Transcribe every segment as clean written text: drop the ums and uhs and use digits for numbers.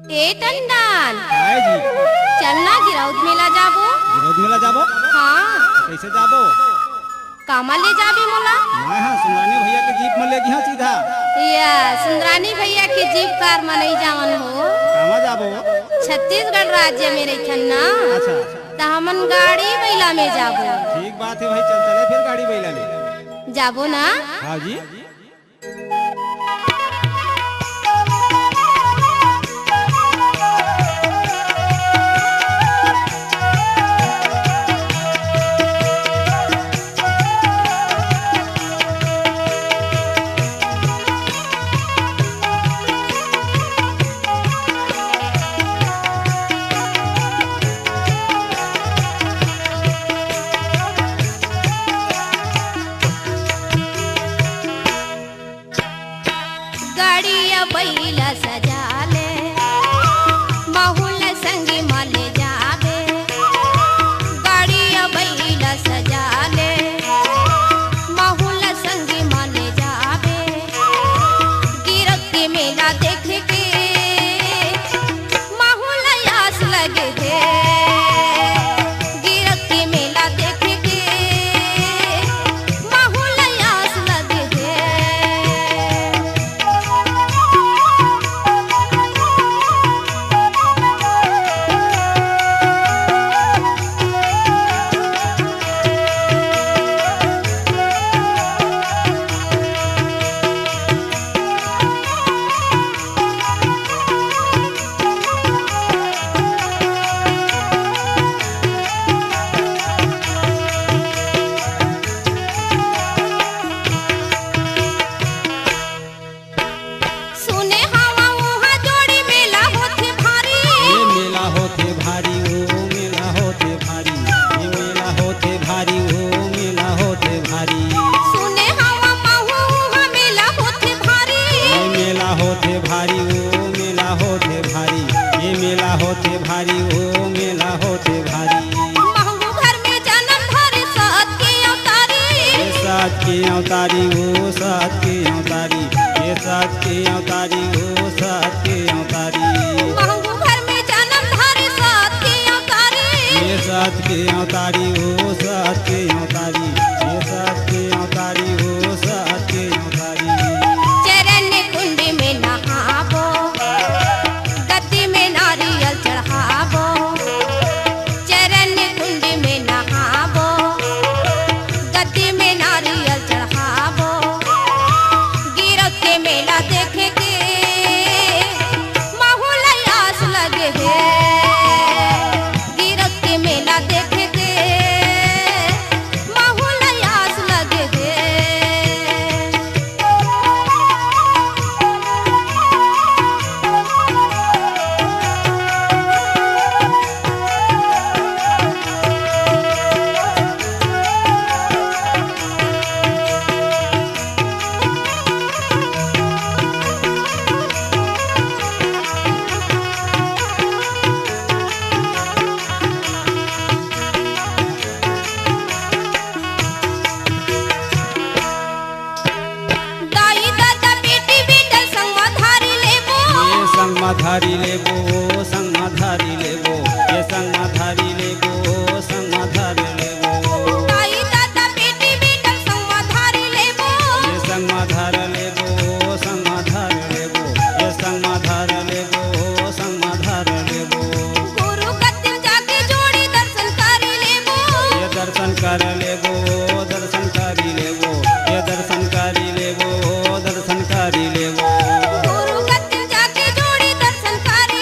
ए टंडन काय जी चलना गिरौद मेला जाबो। विरोध मेला जाबो। हाँ कैसे जाबो? कामा ले जाबी मोला। मैं हाँ सुंदरानी भैया के जीप में ले गया सीधा। या सुंदरानी भैया के जीप कार में नहीं जावन हो। कामा जाबो? छत्तीसगढ़ राज्य में रही ना। अच्छा तो हमन गाड़ी बैला में जाबो। ठीक बात है भाई, चल चले फिर गाड़ी बैला में जाबो ना। हाँ जी। गाड़िया बैला सजा ले बहुल संगी माले जाबे। गाड़िया बैला सजा ले बहुल संगी माले जाबे। गिरक के मेला देख के माहौल आस लगे थे। गिरक के मेला देख के माहौल आस लगे थे। सुने हवा वहाँ जोड़ी मेला होथे भारी। ये मेला होते भारी, ओ मेला होते भारी, ये मेला होते भारी, ओ मेला होते भारी। सुने हवा महू वहाँ मेला होथे भारी। ये मेला होते भारी, ओ मेला होते भारी, ये मेला होते भारी, ओ मेला होते भारी। महू घर में जन्म धरे साथ के अवतारी। ये साथ के अवतारी, ओ साथ के अवतारी, ये साथ के अवतारी, ओ साथ के अवतारी। महू घर में जन्म धरे साथ के अवतारी। ये साथ के अवतारी, ओ साथ के अवतारी, ये साथ के अवतारी, ओ साथ के अवतारी। चरण कुंड में नहाबो गद्दी में नारियल चढ़ाबो। चरण कुंड में नहाबो गद्दी में नारियल चढ़ाबो। गिरक के मेला देख के माहौल आस लगे है। गिरक के मेला देख के माहौल आस लगे है। दाई दादा बेटी बेटा संगवा धारी लेबो। ये संगमा धारी लेबो, संगमा धारी लेबो, ये संगमा धारी लेबो, संगमा धारी लेबो। दाई दादा बेटी बेटा संगवा धारी लेबो। ये संगमा धार लेबो, संगमा धार लेबो, ये संगमा धार लेबो, संगमा धार लेबो। गुरु गद्दी जाके जोड़ी दर्शन कर लेबो। ये दर्शन कर लेबो, दर्शन करी लेबो, ये दर्शन करी लेबो, दर्शन करी लेबो। गुरु गद्दी जाके जोड़ी दर्शन कर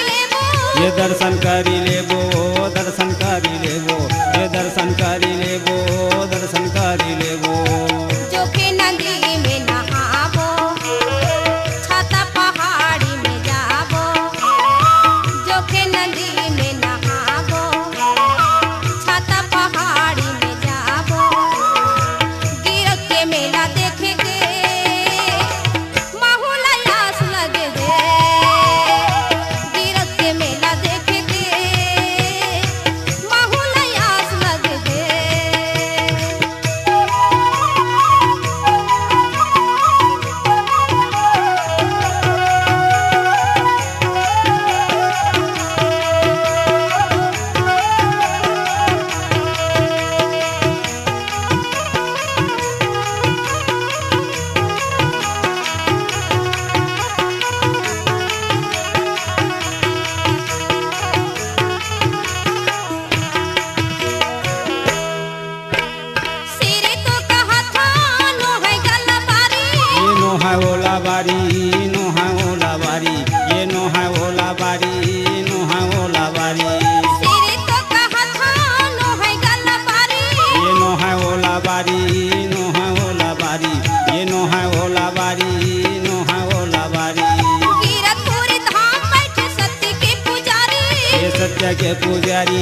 सत्य के पुजारी,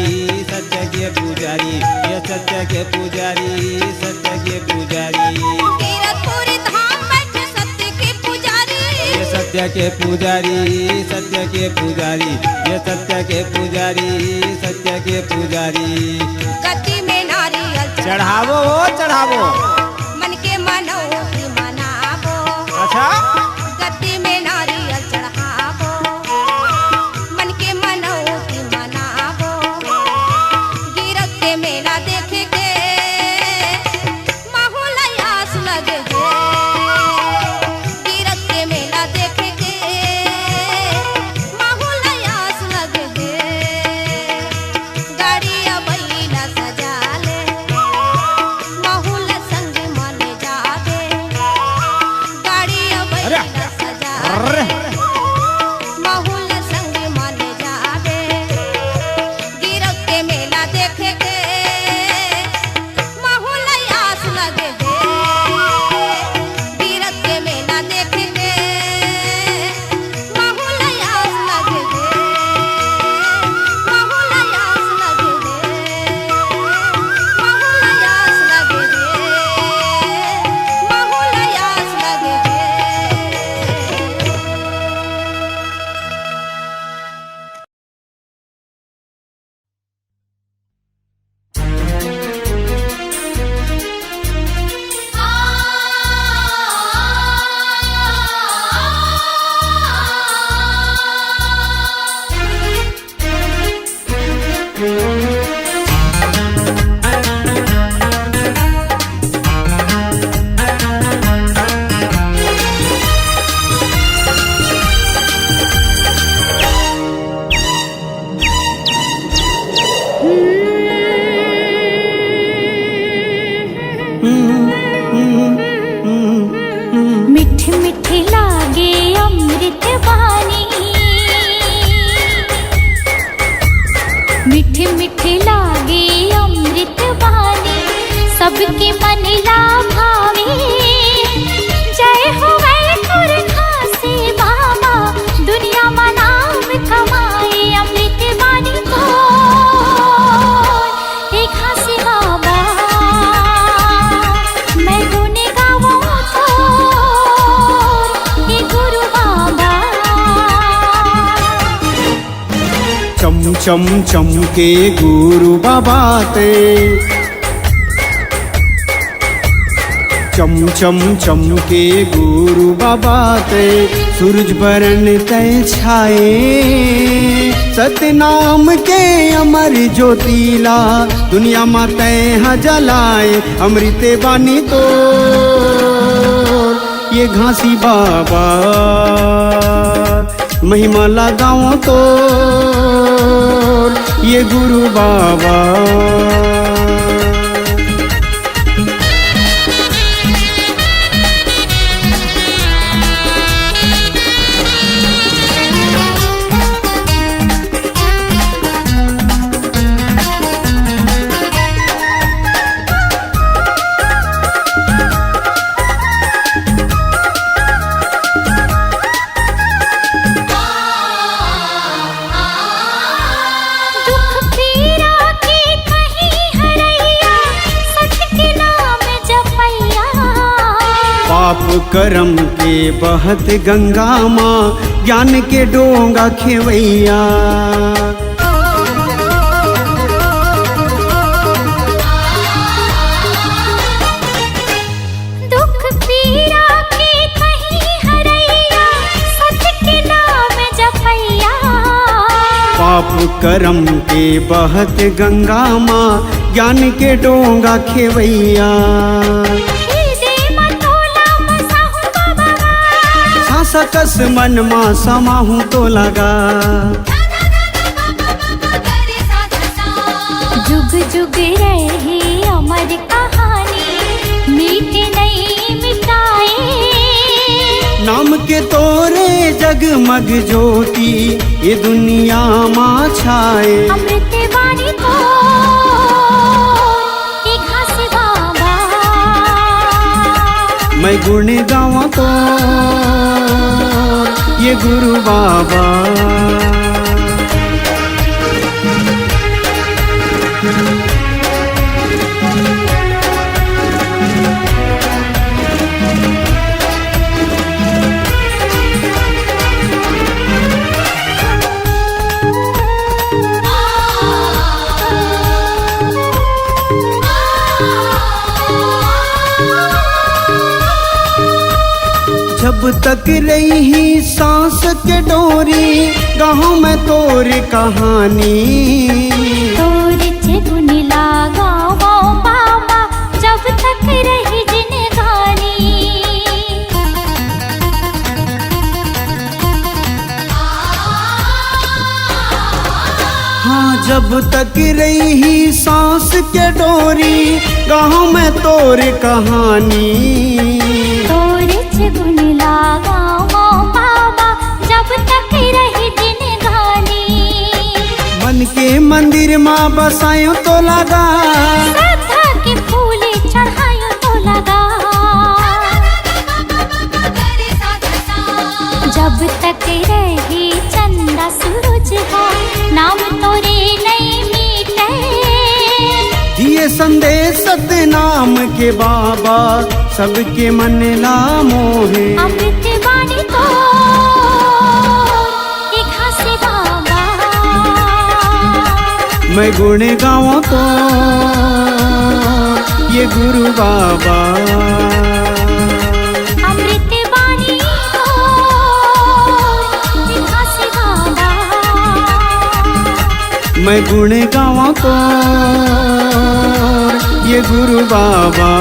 सत्य के पुजारी, ये सत्य के पुजारी, सत्य के पुजारी। कीरतपुरी धाम बैठे सत्य के पुजारी, ये सत्य के पुजारी, सत्य के पुजारी, ये सत्य के पुजारी, सत्य के पुजारी। गति में नारियल चढ़ावो चढ़ावो, मन के मनौती मनावो। अच्छा गति में नारियल चढ़ावो, मन के मनौती मनावो। गिरत के मेला देख के माहौल आस लगे है। गिरत के मेला देख के माहौल आस लगे है। गाड़िया बैला सजा ले, माहौल संग मन जावे। गाड़िया बैला सजा ले, माहौल संग मन जावे। गिरत के मेला देख के माहौल आस लगे है। गिरत के मेला देख के माहौल आस लगे है। माहौल आस लगे है। माहौल आस लगे है। माहौल आस लगे है। मिठ मिठ लागे अमृत वाणी, मिठ मिठ लागे अमृत वाणी। सबके मन ला भावे, जय हो वैकुर खासे बाबा। दुनिया में नाम कमाए अमृत वाणी को, एक खासे बाबा। मैं गुण गाऊं तो ये गुरु बाबा। चम चम चम के गुरु बाबा ते, चम चम चम के गुरु बाबा ते। सूरज बरन तय छाए, सतनाम के अमर ज्योतिला। दुनिया में तय जलाए अमृत बानी तो, ये घासी बाबा। महिमा लगाओ तो ये गुरु बाबा। पाप करम के बहत गंगा माँ, ज्ञान के डोंगा खेवैया। दुख पीरा के कहीं हरैया, सत्य के नाम जपैया। पाप करम के बहत गंगा माँ, ज्ञान के डोंगा खेवैया। सकस मन मा समाहूं तो लगा, जुग जुग रहे अमर कहानी, मीठे नहीं मिटाए। नाम के तोरे जगमग ज्योति, ये दुनिया माँ छाए। अमृत वाणी को एक खासे बाबा। मैं गुण गाऊं तो ये गुरु बाबा। तक रही सांस के डोरी गाँव में तोर कहानी। तोर गुन लागा वो बाबा जब तक रही जिंदगानी। हाँ जब तक रही सांस के डोरी गाँव में तोर कहानी। तोर गुन लागा वो बाबा जब तक रही जिंदगानी। मन के मंदिर माँ बसायो तो लगा, श्रद्धा के फूल चढ़ायो तो लगा। जब तक रही चंदा सूरज हो नाम तोरे नहीं मिटे। दिए संदेश सत्य नाम के बाबा सबके मन ला मोहे। अमृत वाणी तो ये घासे बाबा। मैं गुण गाऊं तो ये गुरु बाबा। अमृत वाणी तो ये घासे बाबा। मैं गुण गाऊं तो ये गुरु बाबा।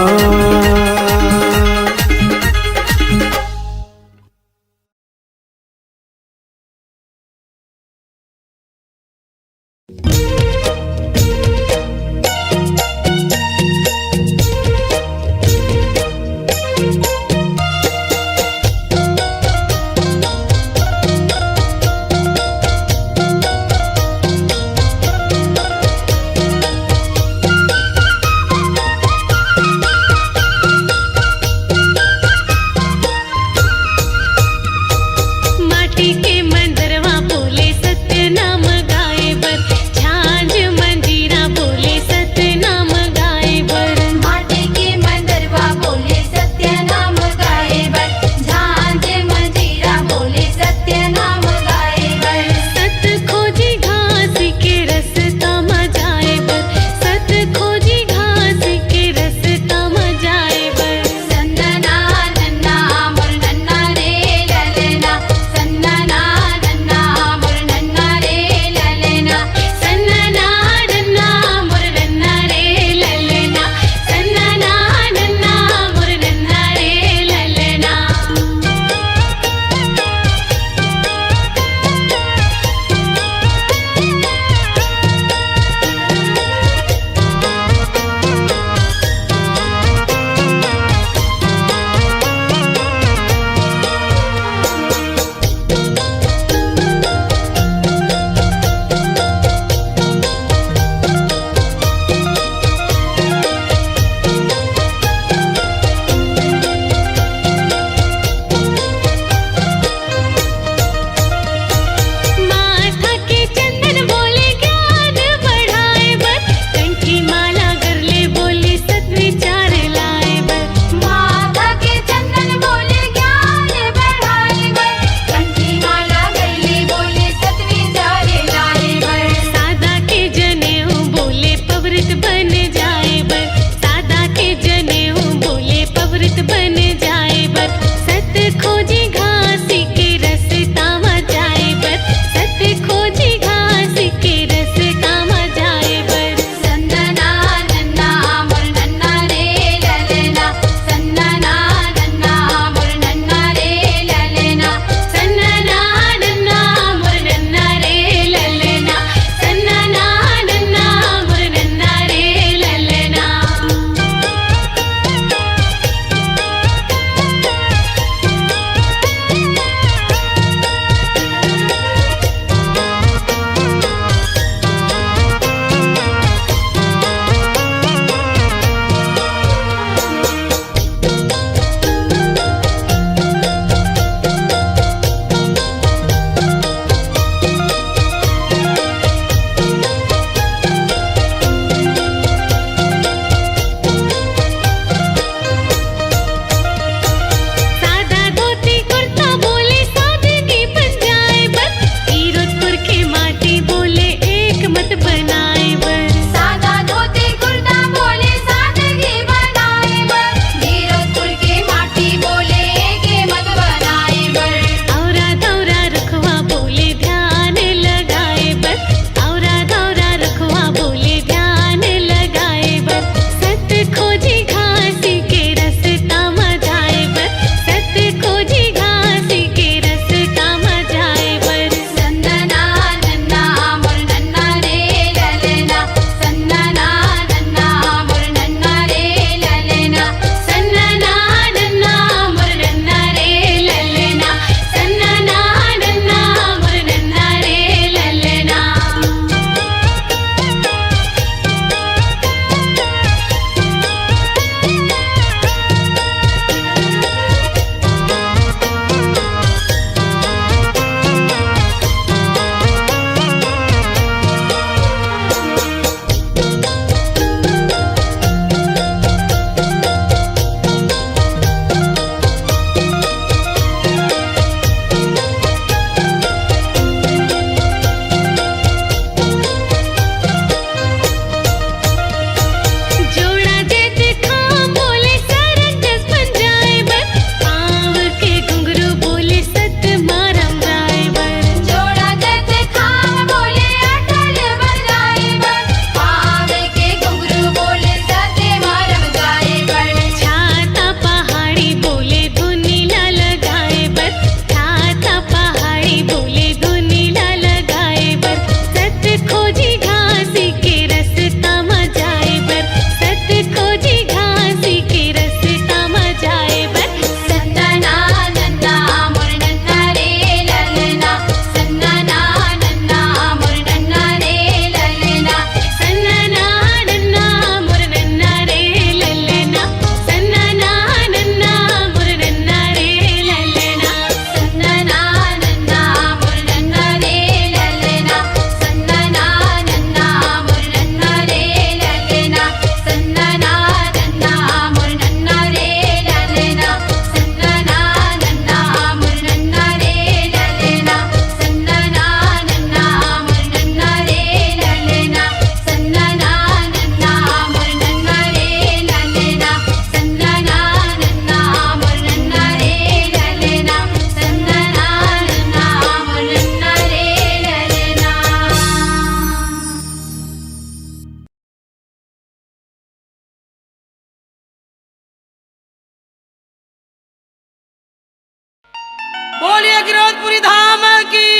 की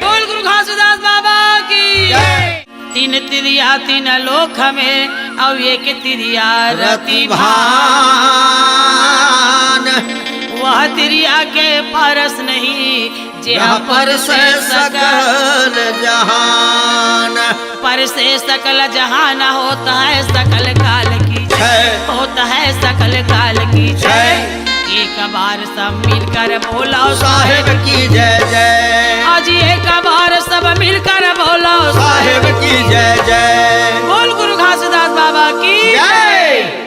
बोल गुरु घासीदास बाबा की तीन तिरिया तीन लोक में और एक तिरिया रति भान वह तिरिया के पारस नहीं जहाँ पर से सकल जहान पर से सकल जहान होता है सकल काल की होता है सकल काल की एक बार सब मिलकर बोलो साहेब की जय जय आज एक बार सब मिलकर बोलो साहेब की जय जय बोल गुरु घासीदास बाबा की जय।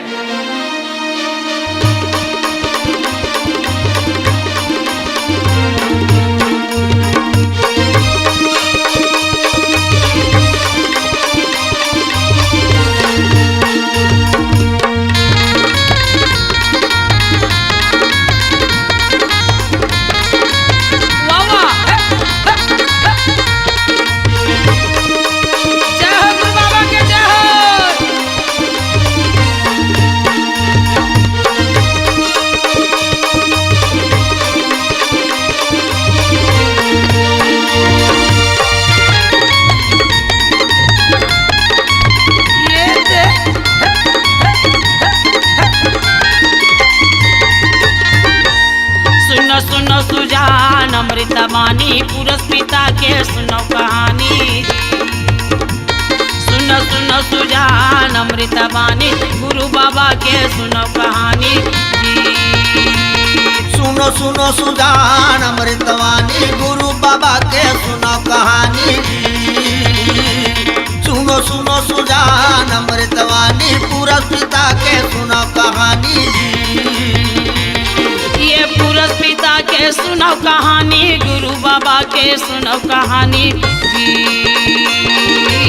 अमृतवाणी पुरस्पिता के सुनो कहानी सुनो सुनो सुजान अमृतवाणी गुरु बाबा के सुनो कहानी सुनो सुनो सुजान अमृतवाणी गुरु बाबा के सुनो कहानी सुनो सुनो सुजान अमृतवाणी पुरस्पिता के सुनो कहानी ये पुरस्पिता के सुनो कहानी गुरु बाबा के सुनो कहानी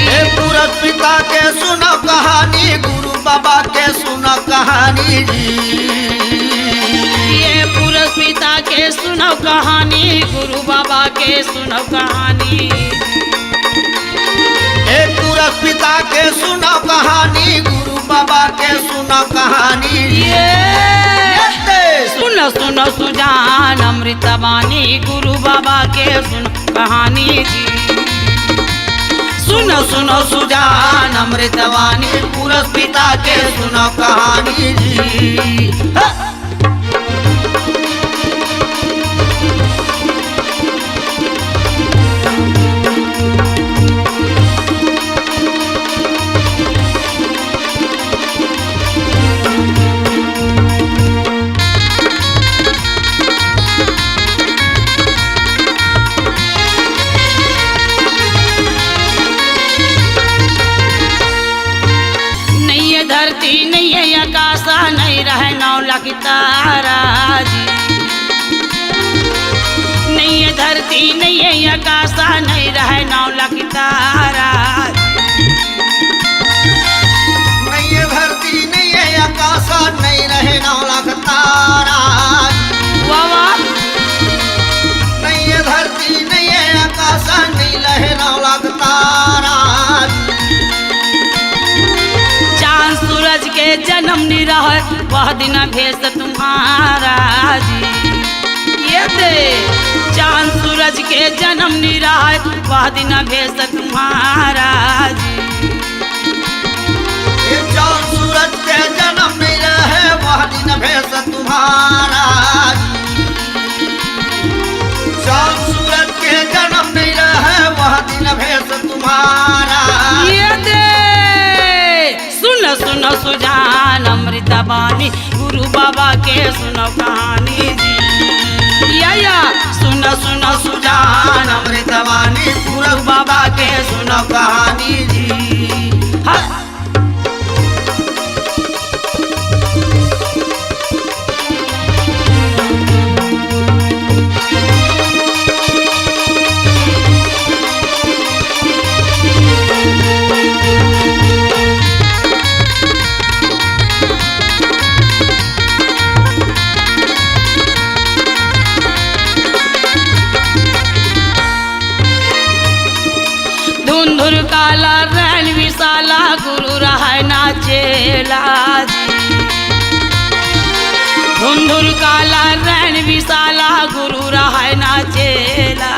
ये पुरस्पिता के सुनो कहानी गुरु बाबा के सुनो कहानी ये पुरस्पिता के सुनो कहानी गुरु बाबा के सुनो कहानी ये पुरस्पिता के सुनो कहानी गुरु बाबा के सुनो कहानी सुनो सुनो सुजान अमृतवाणी गुरु बाबा के सुनो कहानी सुनो सुनो सुजान अमृतवाणी पुरस्पिता के सुनो कहानी धरती नहीं है आकाशा नहीं रहे नौला की तारा जी नहीं है धरती नहीं है आकाशा नहीं रहे नौला की तारा नहीं है धरती नहीं है आकाशा नहीं रहे नौला की तारा वाह नहीं है धरती नहीं है आकाशा नहीं रहे नौला की तारा सूरज के जन्म निरह वह दिन भेष तुम्हारा जी ये दे चांद सूरज के जन्म निरह वह दिन भेष तुम्हारा जी ये चांद सूरज के जन्म निरह वह दिन भेष तुम्हारा चांद सूरज के जन्म निरह वह दिन भेष तुम्हारा ये दे सुनो सुनो सुजान अमृतवाणी गुरु बाबा के सुनो कहानी या सुनो सुनो सुजान अमृतवाणी गुरु बाबा के सुनो कहानी जी हाँ। काला रैन विशाला गुरु रहा नाचेला जी धुंधुर काला रैन विशाला गुरु रहा ना चेला।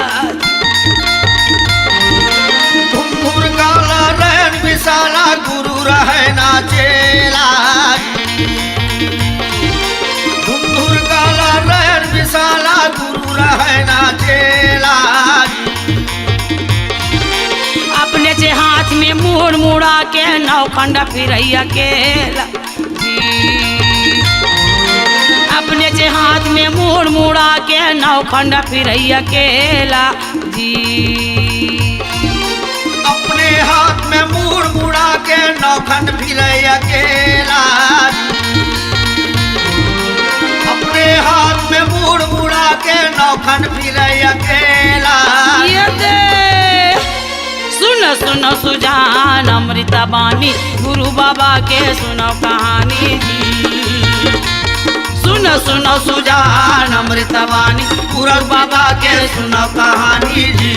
धुंधुर काला रैन विशाला गुरु रहे ना चेला। धुंधुर काला रैन विशाला गुरु रहे ना चेला। अपने से हाथ में मुड़ मुड़ा के नौखंड फिरैया केला जी। अपने से हाथ में मुड़ मुड़ा के नौखंड फिरैया केला जी। अपने हाथ में मुड़ मुड़ा के नौखंड फिरे अकेला। अपने हाथ में मुड़ मुड़ा के नौखंड फिरे अकेला। ये दे सुनो सुनो सुजान अमृता बानी गुरु बाबा के सुनो कहानी जी। सुनो सुनो सुजान अमृता बानी गुरु बाबा के सुनो कहानी जी।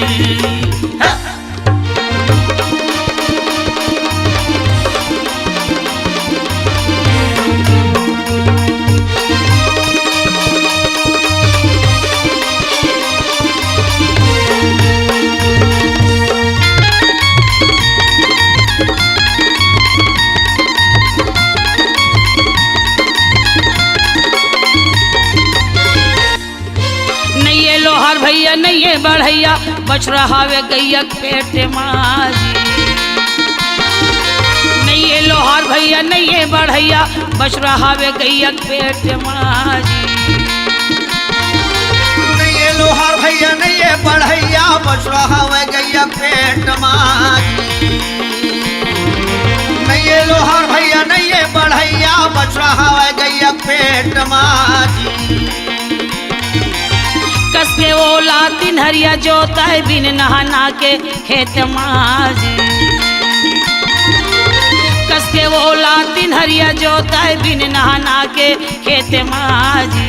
लोहार भैया नहीं बढ़ैया बच रहा वे गैया पेट माजी। नहीं लोहार भैया नहीं बढ़ैया बच रहा वे गैया पेट माजी। नहीं लोहार भैया नहीं बढ़ैया बच रहा वे गैया पेट माजी। नहीं लोहार भैया नहीं बढ़ैया बच रहा वे गैया पेट माजी। कस के ओला तीन हरिया जोता है बिन नहाना के खेत माजी। कस के ओला तीन हरिया जोता है बिन नहाना के खेत माजी।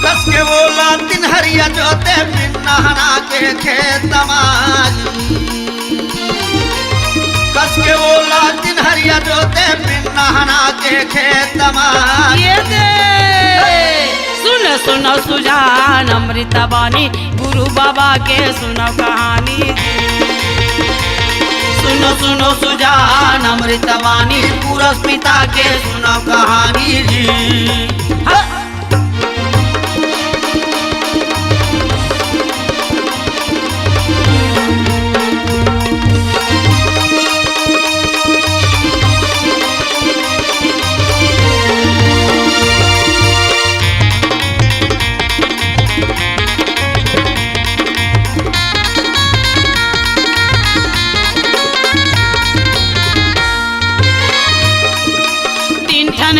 कस के ओला तीन हरिया जोते बिन नहाना के खेत माजी। कस के ओला तीन हरिया जोते बिन नहाना के खेत माजी। सुनो सुनो सुजान अमृता बानी गुरु बाबा के सुनो कहानी। सुनो सुनो सुजान अमृता बानी पुरस पिता के सुनो कहानी जी। हाँ।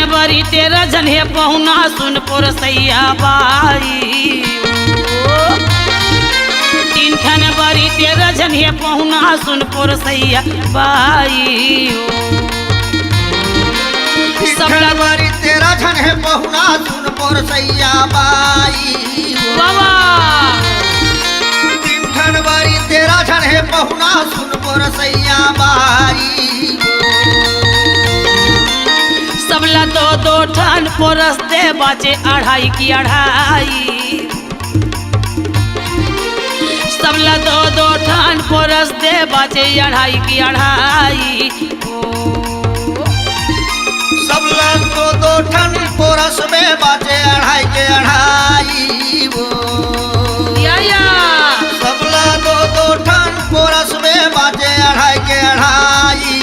बरी तेरा जन्हे पहुना सुनपुर सैया बाई। तीन ठन बरी तेरा जन्हे पहुना सुनपुर सैया बाई। सबला बरी तेरा जन्हे पहुना सुनपुर सैया बाई। बाबा तीन ठन बरी तेरा जन्हे पहुना सुनपुर सैया बाई। सबला दो दो ठन पोरस दे बाचे अढ़ाई की अढ़ाई। सबला दो दो ठन पोरस दे बाचे अढ़ाई की अढ़ाई। सबला दो दो ठन पोरस में बाचे अढ़ाई के अढ़ाई। सबला दो दो ठन पोरस में बाचे अढ़ाई के अढ़ाई।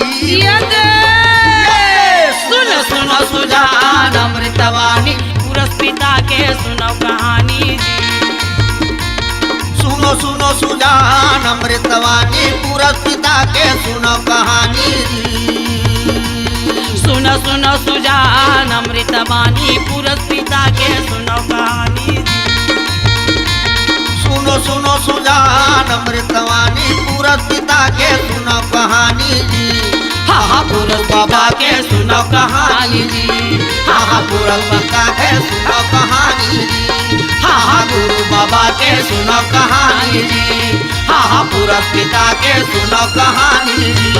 सुनो सुनो सुजान अमृतवाणी पुरस पिता के सुनो कहानी जी। सुनो सुनो सुजान अमृतवाणी पुरस पिता के सुनो कहानी जी। सुनो सुनो सुजान अमृतवाणी पुरस पिता के सुनो कहानी जी। सुनो सुनो सुजान अमृतवाणी पुरस पिता के सुनो कहानी जी। हाँ पुरस बाबा के सुनो कहानी जी। हाँ पुरस पिता के सुनो कहानी जी। हाँ गुरु बाबा के सुनो कहानी जी। हाँ पुरस पिता के सुनो कहानी जी।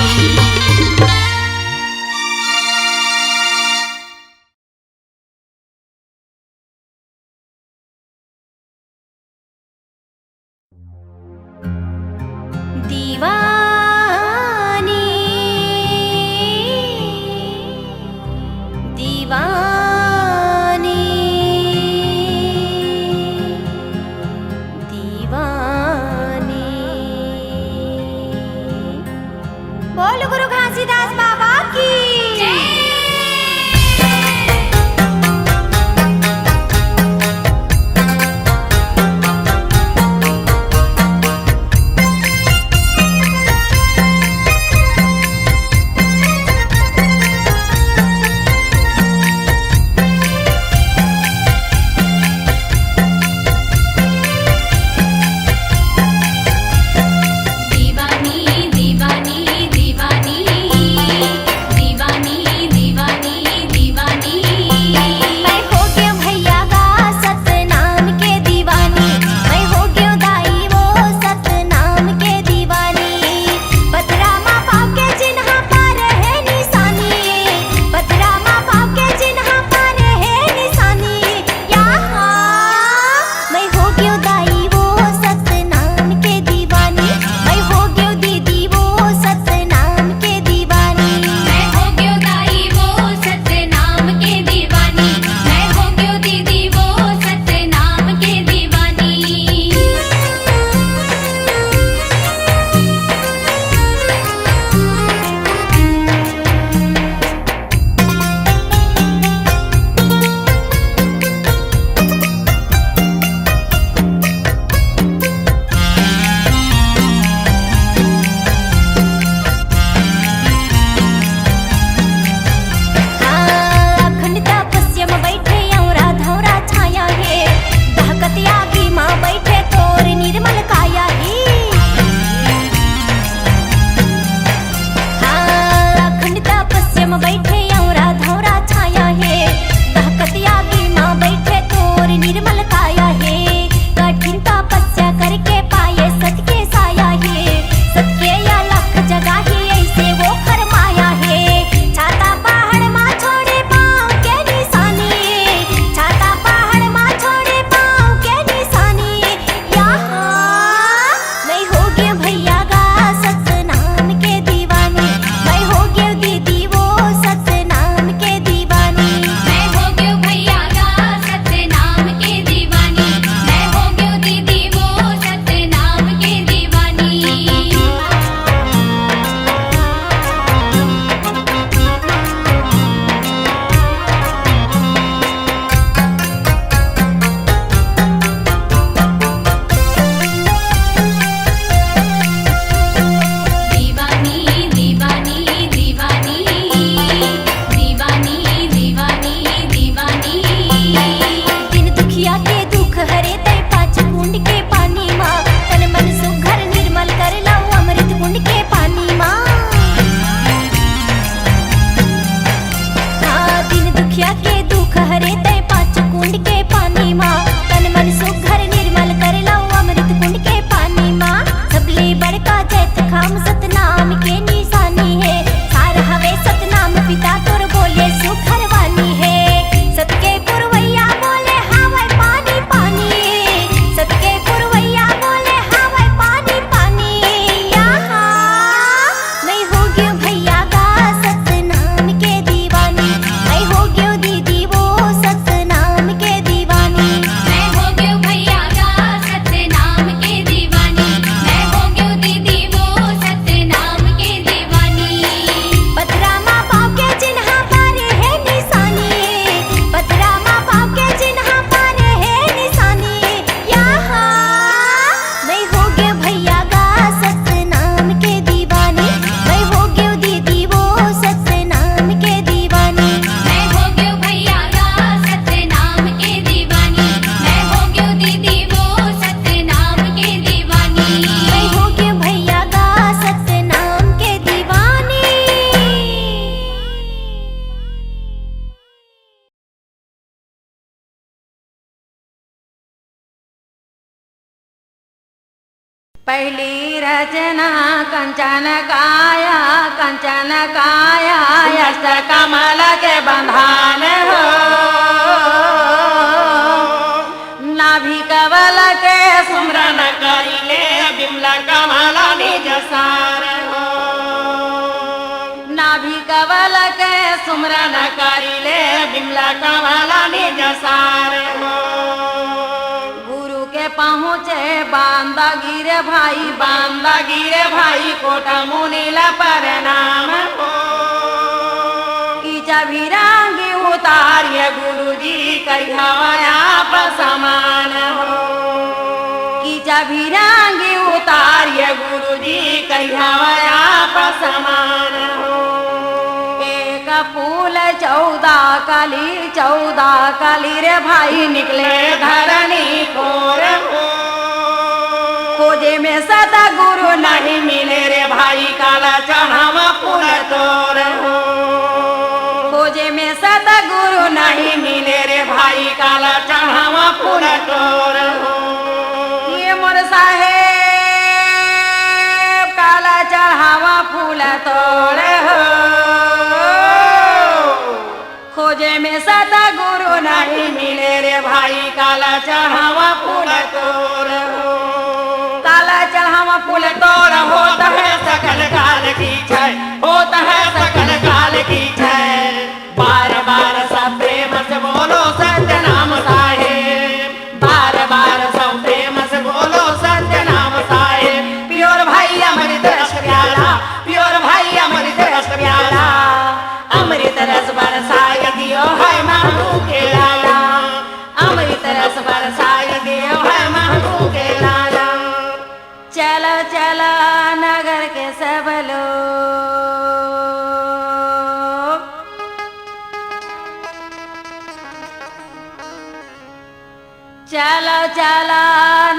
पहली रचना कंचन काया, कंचन काया अष्ट कमल के बंधान हो, नाभि कमल के सुमरन करिले बिमला कमल निज सार हो, नाभि कमल के सुमरन करिले बिमला कमल निज सार हो। पहुँचे बांदा गिरे भाई, बांदा गिरे भाई कोटा मुनीला प्रणाम हो, कीचा भिरांगी उतारिए गुरुजी करिहवाया समान हो, कीचा भिरांगी उतारिए गुरुजी करिहवाया समान हो। एक फूल 14 कली, 14 कली रे भाई निकले धरनी खोर हो, खोजे में सदा गुरु नहीं मिले रे भाई काला चढ़ावा फूल तोर हो, खोजे में सदा गुरु नहीं मिले रे भाई काला चढ़ावा फूल तोर हो। ये मोर साहेब काला चढ़ावा फूल तोर हो, खोजे में सदा गुरु नहीं मिले रे भाई काला चढ़ावा फूल तोर हो, काला चढ़ावा फूल तोर होता है सकल काल की जय, होता है सकल काल की जय। बार बार सब प्रेम से बोलो सत्य नाम साहेब, बार बार सब प्रेम से बोलो सत्य नाम साहेब। प्योर भाई अमृत रस प्याला, प्योर भाई अमृत रस प्याला, अमृत रस बरसाए दियो है महबूब के लाला, अमृत रस बरसाए दियो है महबूब के लाला। चलो चलो नगर के सब लोग, चलो चलो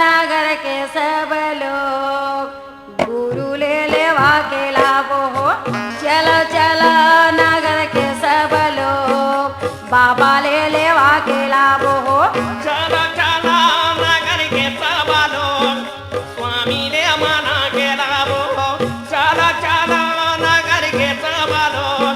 नगर के सब लोग, गुरु ले लेवा के लाभो हो, चलो चलो नगर के सब लोग, बाबा ले लेवा के लाभो हो, चलो चलो नगर के सब लोग, स्वामी ले माना के लाभो हो, चलो चलो नगर के सब लोग,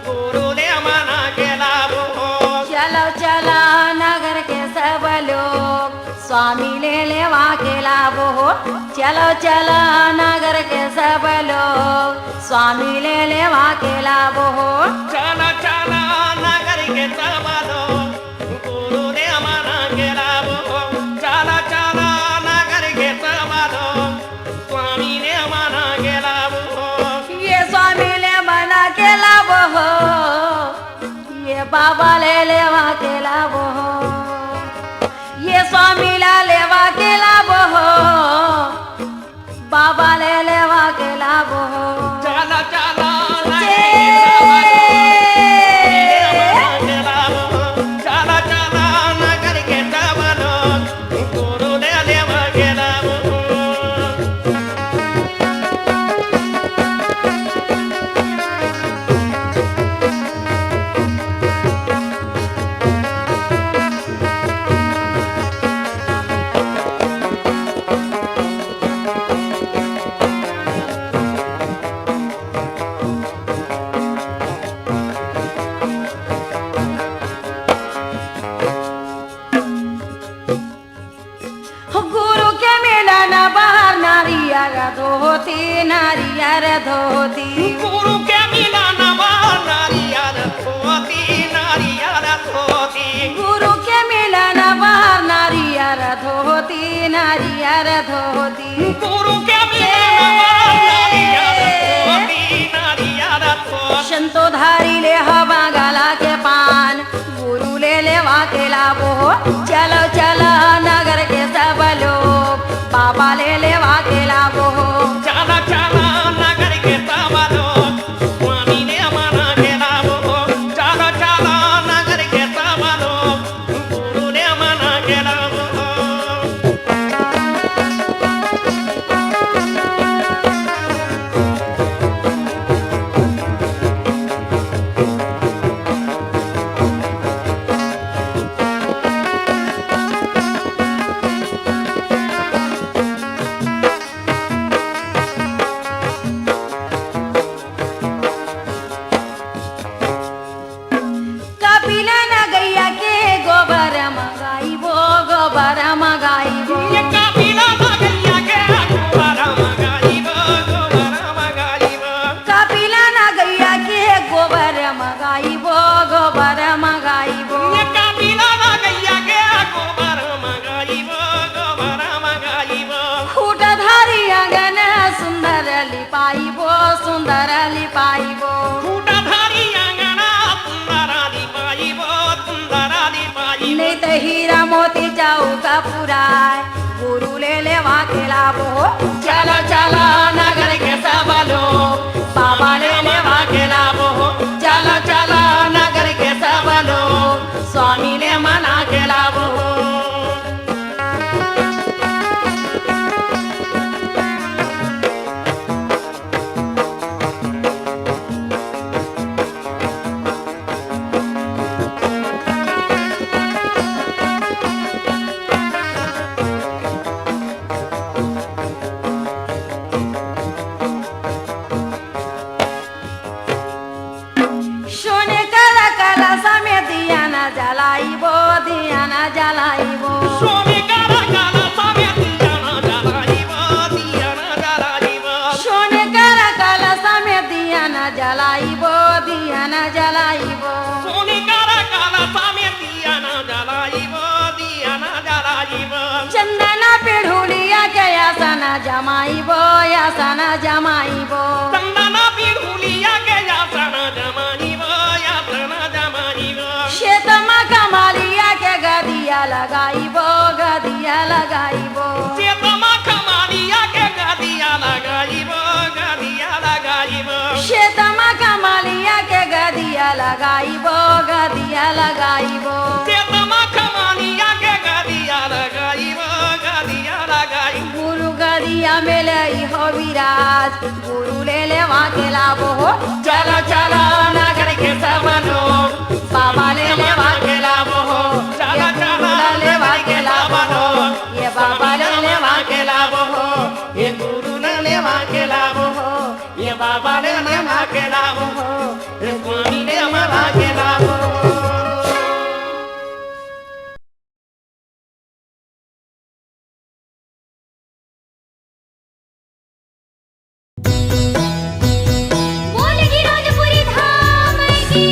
गुरु ले माना के लाभो हो, चलो चलो नगर के सब लोग, स्वामी ले लेवा के लाभो हो, चलो चलो नगर के सब लोग, स्वामी ले लेवा के लाभो हो, चलो चलो नगर के सब लोग, गुरु ले माना के लाभो हो, चलो चलो नगर के सब लोग, स्वामी ले माना के लाभो हो। ये स्वामी ले माना के लाभो हो, ये बाबा ले लेवा के लाभो हो, ये स्वामी ला लेवा के लाभो हो, बाबा ले लेवा के लाभो हो। चलो चलो चलो चलो नगर के सब लोग, गुरु ले लेवा के लाभो हो। गुरु के मिलन बाहर नारियर धोती, नारियर धोती, गुरु के मिलन बाहर नारियल धोती, नारियल धोती, गुरु के मिलन बाहर नारियर धोती, नारियर धोती, गुरु के मिलन बाहर नारियल धोती, नारियल धोती। संतो धारी ले हवा गला के पान, गुरु ले लेवा के लाभो हो, चलो चलो नगर के सब लोग, बाबा ले लेवा के लाभो हो, चलो चलो नगर के सब लोग, स्वामी ले माना के लाभो हो, चलो चलो नगर के सब लोग, गुरु ले माना के लाभो हो। लिपाइबो सुंदर लिपाइबो फूटाधारी अंगना सुंदराली पाइबो सुंदराली पाइबो नहीं तो हीरा मोती जाऊ का पुराय गुरु ले लेवा के लाभो चलो चलो नगर के सब लोग बाबा ले लेवा के लाभो चलो चलो नगर के सब लोग स्वामी ने मना के लाभो सोने कला कला समेत दिया न जलाइबो दिया न जलाइबो सोने काला काला समेत जाना जलाइबो दिया ना जलाइबो सोने कला कला समेत दिया न जलाइबो दिया न जलाइबो सोने काला काला समेत दिया ना जलाइबो दिया ना जलाइबो चंदना पेढ़ुलिया के यासना जमाइबो यासना जमाइबो चंदना पीढ़ुलिया के यासना जमाइबो यासना जमाइबो शेतमा कमालिया के गदिया लगाइबो गदिया लगाइबो चेतमा खमालिया के गदिया लगाइबो गदिया लगाइबो शेतमा कमालिया के गदिया लगाइबो गदिया लगाइबो चेतमा खमालिया के गदिया लगाइबो गदिया लगाइबो गुरु गदिया मेले हो विराज गुरु ले लेवा के लाभो चलो चलो नगर के सब लोग बाबा ले लेवा के लाभो चलो चलो ले लेवा के लाभो ये बाबा ले लेवा के लाभो ये गुरु ने लेवा के लाभो ये बाबा ने लेवा के लाभो ये स्वामी ने लेवा के लाभो बोल गिरोधपुरी धाम की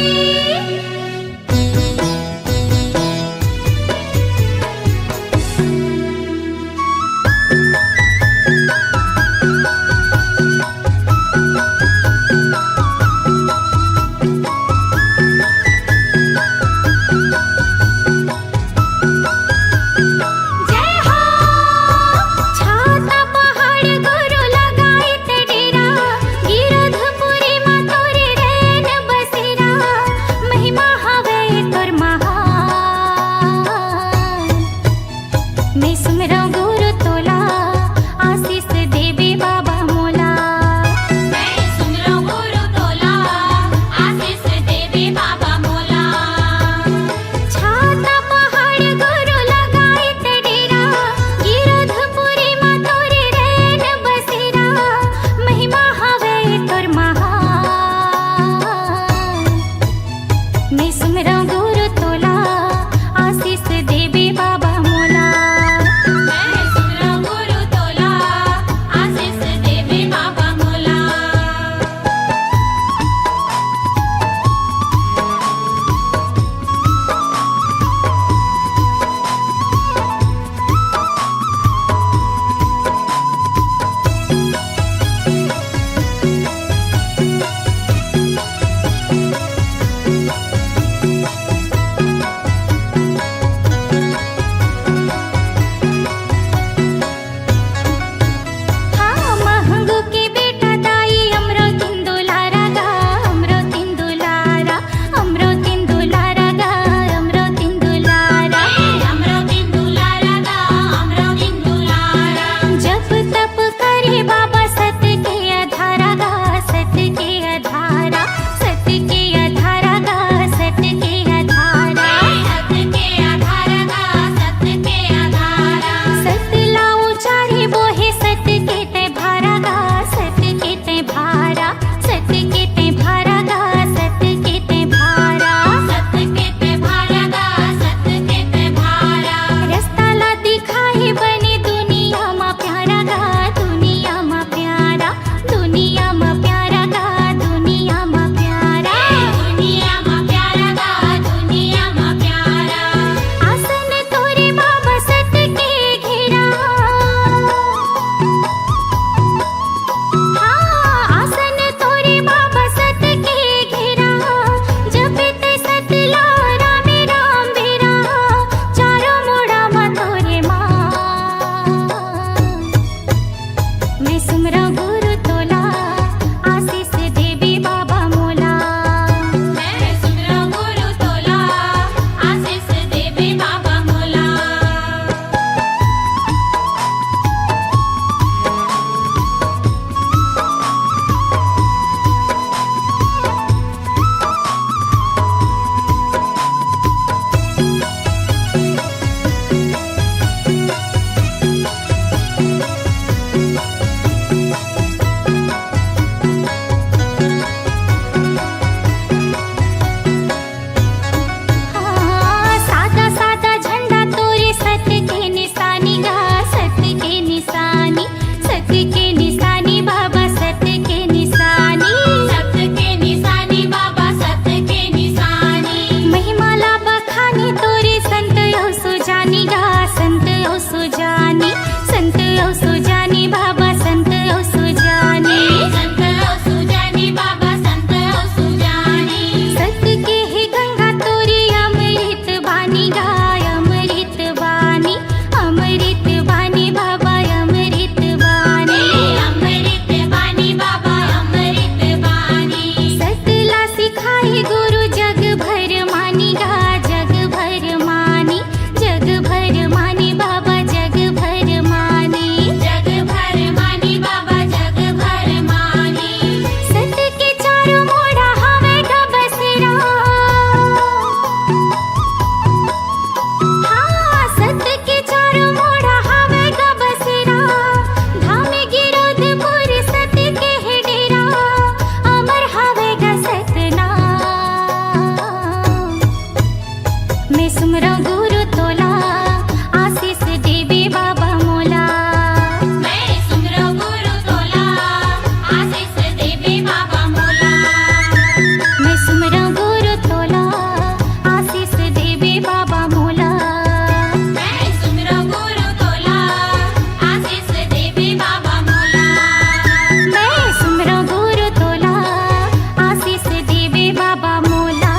सुजानी बाबा संत सुजानी, संत सुजानी बाबा संत सुजानी। सत के ही गंगा तोरी अमृत बानी गाय, अमृत बानी, अमृत बानी बाबा अमृत बानी, अमृत बानी बाबा अमृत बानी। सतला सिखाई गुरु जग भर मानी गा, जग भर मानी, जग भर मानी बाबा जग भर मानी, जग भर मानी बाबा जग भर मानी। सत के चारों मोड़ा हवे का बसेरा, हाँ सत के चारों मोड़ा हवे का बसेरा। धाम गिरोधपुर सत के है डेरा, अमर हवे का सतनाम। मैं सुमरा गुरु तोला, आशीष देवे बाबा मोला। मैं सुमरा गुरु तोला, आशीष देवे बाबा मोला। मैं सुमरा गुरु तोला, आशीष देवे बाबा मोला। मैं सुमरा गुरु तोला, आशीष देवे बाबा मोला। मैं सुमरा गुरु तोला, आशीष देवे बाबा मोला।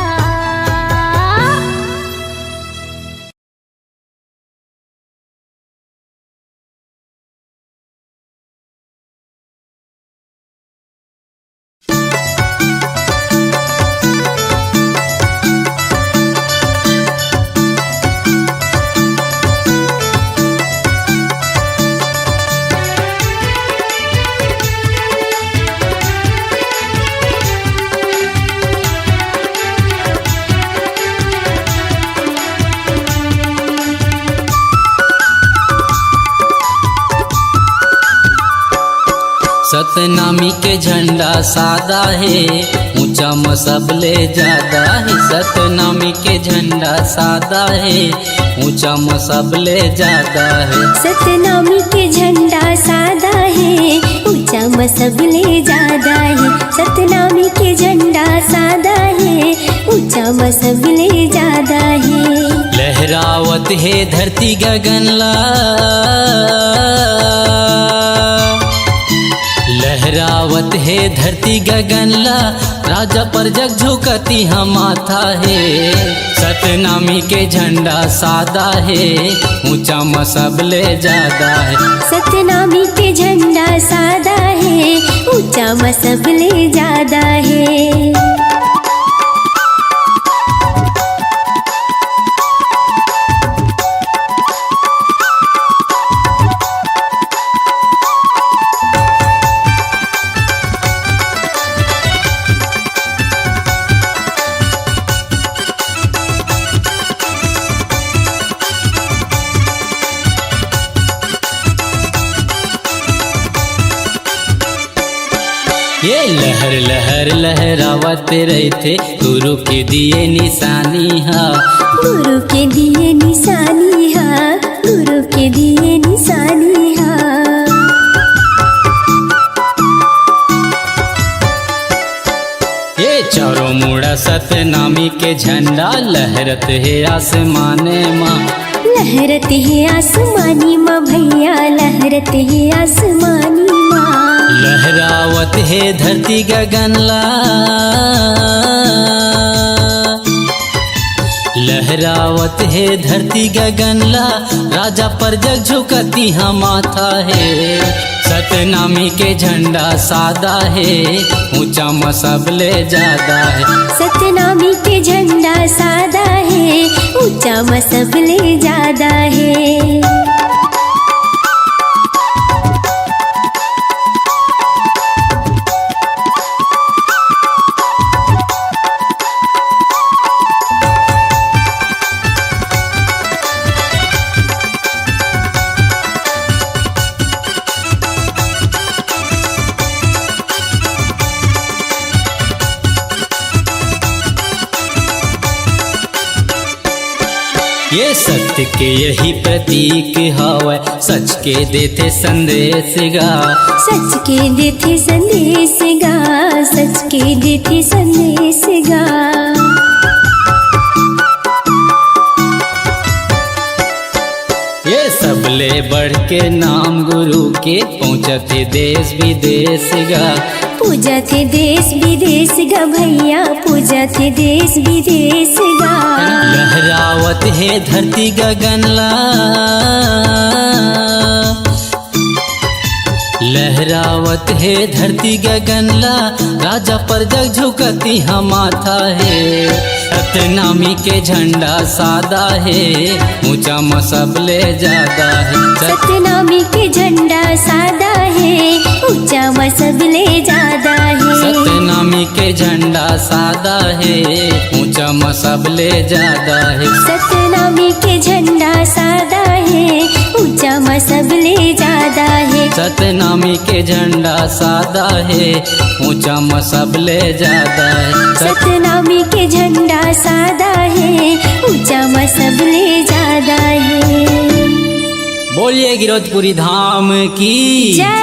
सतनामी के झंडा सादा है, ऊंचा मसबले ज्यादा है। सतनामी के झंडा सादा है, ऊंचा मसबले ज्यादा है। सतनामी के झंडा सादा है, ऊंचा मसबले ज्यादा है। सतनामी के झंडा सादा है, ऊंचा मसबले ज्यादा है। लहरावत है धरती गगनला, लहरावत है धरती गगनला। राजा पर जग झुकती हम माथा है। सतनामी के झंडा सादा है, ऊंचा मसबले ज्यादा है। सतनामी के झंडा सादा है, ऊंचा मसबले ज्यादा है। ये लहर लहर लहरावत रहते, गुरु के दिए निशानी हा। गुरु के दिए निशानी हा, गुरु के दिए निशानी हा। ये चारों मुड़ा सतनामी के झंडा लहरत है आसमाने माँ। लहरत है आसमानी माँ भैया, लहरत है आसमानी माँ। लहरावत है धरती गगनला, लहरावत है धरती गगनला। राजा पर जग झुकती हम माथा है। सतनामी के झंडा सादा है, ऊंचा मसबले ज्यादा है। सतनामी के झंडा सादा है, ऊंचा मसबले ज्यादा है। ये सत्य के यही प्रतीक हवै, सच के देते संदेश गा। सच के देते संदेश गा, सच के देते संदेश गा। ये सबले बढ़ के नाम गुरु के पहुँचते देश विदेश गा। पूजा थे देश विदेश गा भैया, पूजा थे देश विदेश गा। लहरावत है धरती गगनला, लहरावत है धरती गगनला, राजा पर जग झुकती हम माथा है। सतनामी के झंडा सादा है, ऊंचा मसबले ज्यादा है। सतनामी के झंडा सादा है, ऊंचा मसबले ज्यादा है। सतनामी के झंडा सादा है, ऊंचा मसबले ज्यादा है। सतनामी के झंडा सादा है, ऊंचा मसबले ज्यादा है। सतनामी के झंडा सादा है, ऊंचा मसबले ज्यादा है। सतनामी के झंडा सादा है, ऊंचा मसबले ज्यादा है। बोलिए गिरौदपुरी धाम की जय।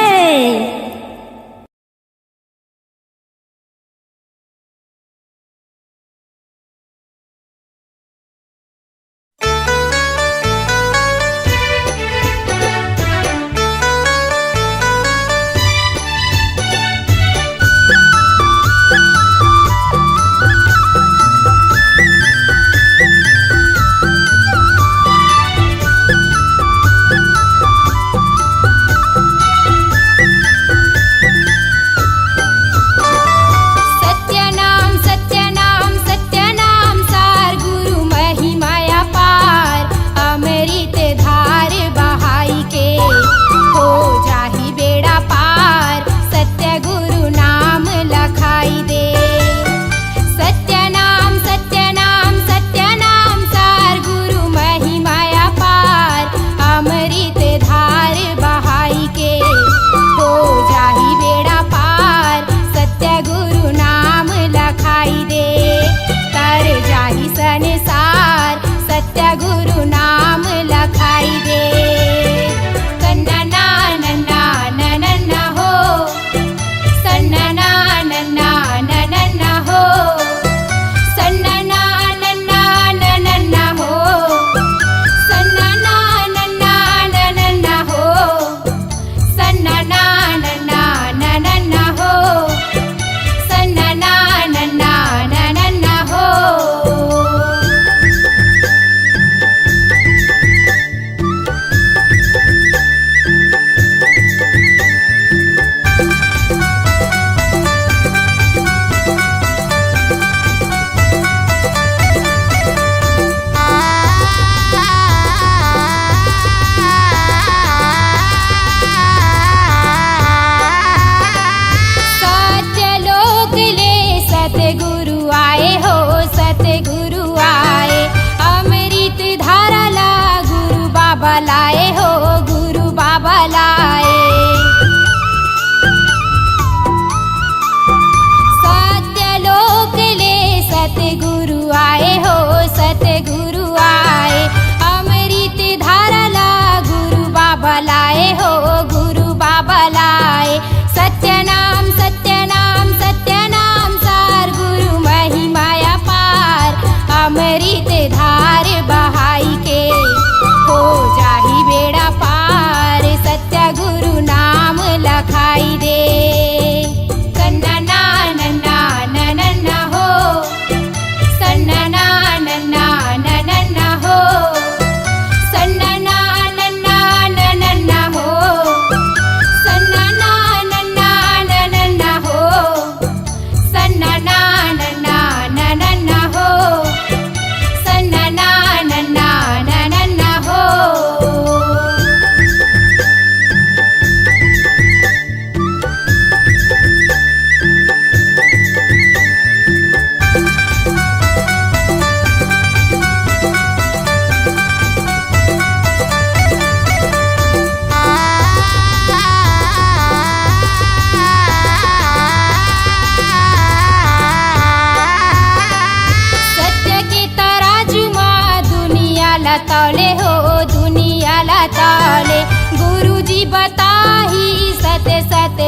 तौले हो दुनिया ला तौले गुरुजी बताही सत सत